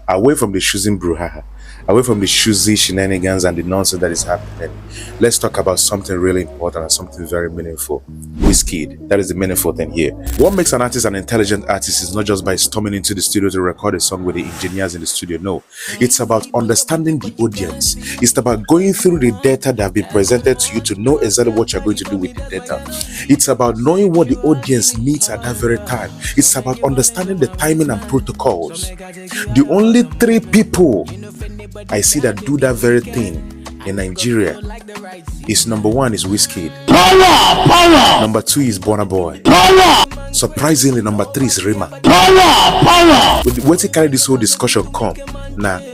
Away from the choosing brouhaha, away from the choosy shenanigans and the nonsense that is happening, let's talk about something really important and something very meaningful. Wizkid, that is the meaningful thing here. What makes an artist an intelligent artist is not just by storming into the studio to record a song with the engineers in the studio. No, it's about understanding the audience. It's about going through the data that have been presented to you to know exactly what you're going to do with the data. It's about knowing what the audience needs at that very time. It's about understanding the timing and protocols. The only three people I see that do that very thing in Nigeria is number one is Wizkid. Power! Number two is Burna Boy. Power! Surprisingly, number three is Rema. Power! When they carry this whole discussion come,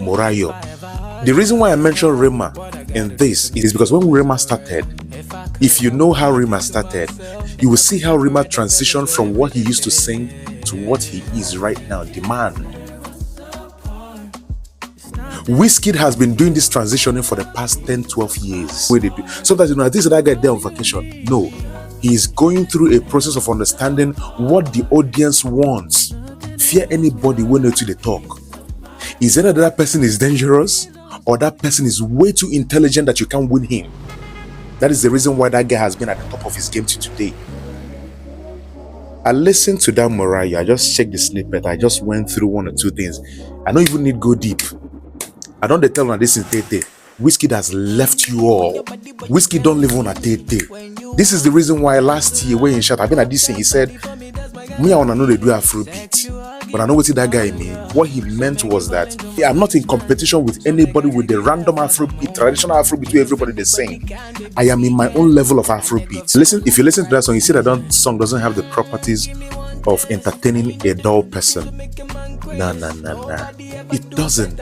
Morayo. The reason why I mention Rema in this is because when Rema started, if you know how Rema started, you will see how Rema transitioned from what he used to sing to what he is right now, the man. Wizkid has been doing this transitioning for the past 10-12 years. Sometimes this is that guy there on vacation. No, he's going through a process of understanding what the audience wants. Fear anybody when you to the talk. Is either that person is dangerous or that person is way too intelligent that you can't win him. That is the reason why that guy has been at the top of his game to today. I listened to that Mariah. I just checked the snippet. I just went through one or two things. I don't even need go deep. I don't tell you this in Tete. Wizkid has left you all. Wizkid don't live on a Tete. This is the reason why last year when he shot, I've been at this thing, he said, me I wanna know they do Afrobeat. But I know what that guy mean. What he meant was that I'm not in competition with anybody with the random Afrobeat, traditional Afrobeat where everybody they sing. I am in my own level of Afrobeat. Listen, if you listen to that song, you see that song doesn't have the properties of entertaining a dull person. Nah. It doesn't.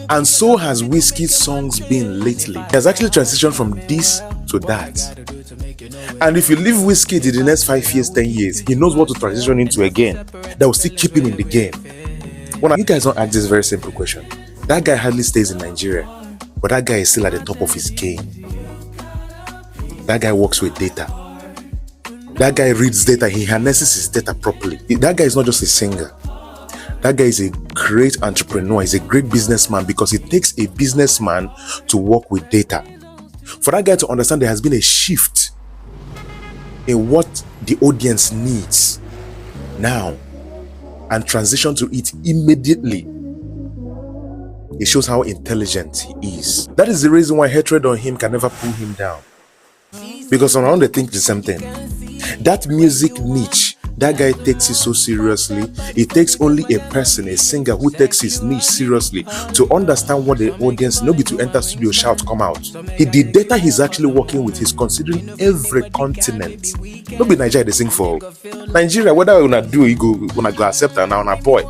And so has Wizkid's songs been lately. He has actually transitioned from this to that. And if you leave Wizkid in the next 5 years, 10 years, he knows what to transition into again. That will still keep him in the game. Well, you guys don't ask this very simple question. That guy hardly stays in Nigeria, but that guy is still at the top of his game. That guy works with data. That guy reads data. He harnesses his data properly. That guy is not just a singer. That guy is a great entrepreneur. He's a great businessman because it takes a businessman to work with data. For that guy to understand there has been a shift in what the audience needs now and transition to it immediately, it shows how intelligent he is. That is the reason why hatred on him can never pull him down. Because on they think the same thing. That music niche, that guy takes it so seriously. It takes only a person, a singer who takes his niche seriously to understand what the audience know, be to enter studio, shout, come out. The data he's actually working with, he's considering every continent. Don't be Nigeria they sing for. Nigeria, whether you wanna do, you go accept her now on a boy.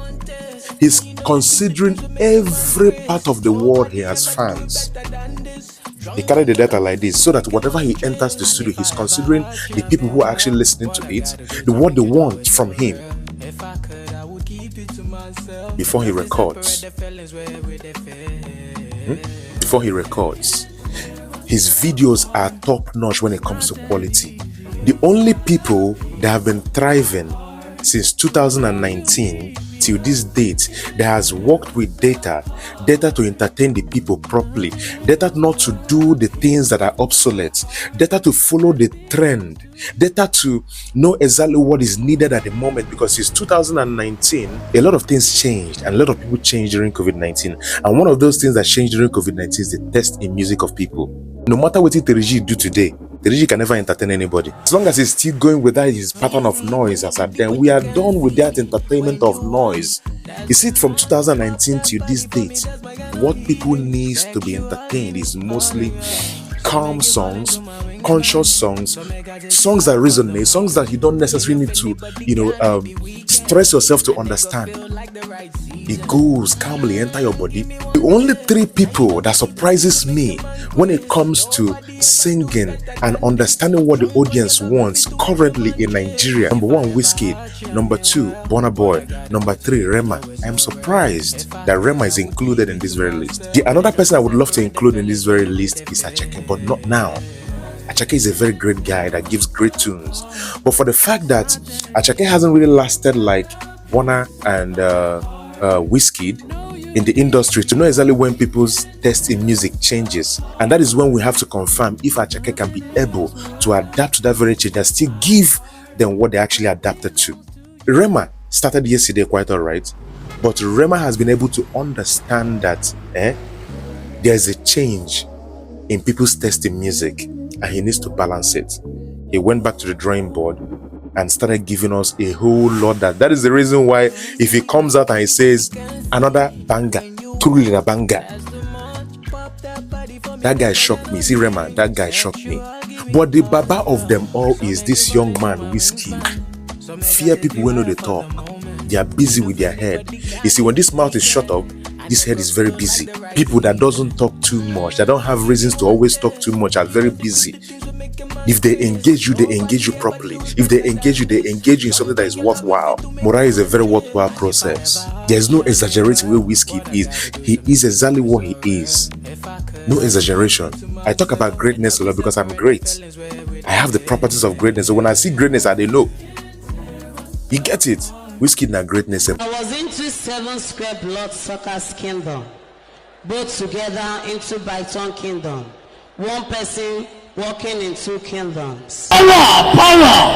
He's considering every part of the world he has fans. He carried the data like this so that whatever he enters the studio, he's considering the people who are actually listening to it, what they want from him before he records. Before he records. His videos are top notch when it comes to quality. The only people that have been thriving since 2019 till this date that has worked with data to entertain the people properly, data not to do the things that are obsolete, data to follow the trend, data to know exactly what is needed at the moment, because since 2019 a lot of things changed and a lot of people changed during COVID-19, and one of those things that changed during COVID-19 is the taste in music of people. No matter what Terigi do today, Terigi can never entertain anybody. As long as he's still going with that his pattern of noise, as at then we are done with that entertainment of noise. You see, from 2019 to this date, what people need to be entertained is mostly calm songs, conscious songs, songs that resonate, songs that you don't necessarily need to, stress yourself to understand. It goes calmly, enter your body. The only three people that surprises me when it comes to singing and understanding what the audience wants currently in Nigeria: number one, Wizkid; number two, Burna Boy; number three, Rema. I am surprised that Rema is included in this very list. The another person I would love to include in this very list is Achake, but not now. Achake is a very great guy that gives great tunes, but for the fact that Achake hasn't really lasted like Burna and Wizkid in the industry to know exactly when people's taste in music changes. And that is when we have to confirm if Achake can be able to adapt to that very change and still give them what they actually adapted to. Rema started yesterday quite alright, but Rema has been able to understand that there's a change in people's taste in music and he needs to balance it. He went back to the drawing board and started giving us a whole lot. That is the reason why if he comes out and he says another banger, truly a banger, that guy shocked me. See Rema, that guy shocked me. But the baba of them all is this young man Wizkid. Fear people when they talk. They are busy with their head. You see, when this mouth is shut up, this head is very busy. People that doesn't talk too much, that don't have reasons to always talk too much, are very busy. If they engage you, they engage you properly. If they engage you, they engage you in something that is worthwhile. Morale is a very worthwhile process. There's no exaggerating where Wizkid is. He is exactly what he is. No exaggeration. I talk about greatness a lot because I'm great. I have the properties of greatness. So when I see greatness, I they know. You get it? Wizkid na greatness. I was into 7 square blood suckers kingdom. Both together into Byton kingdom. One person walking in 2 kingdoms. Power! Power!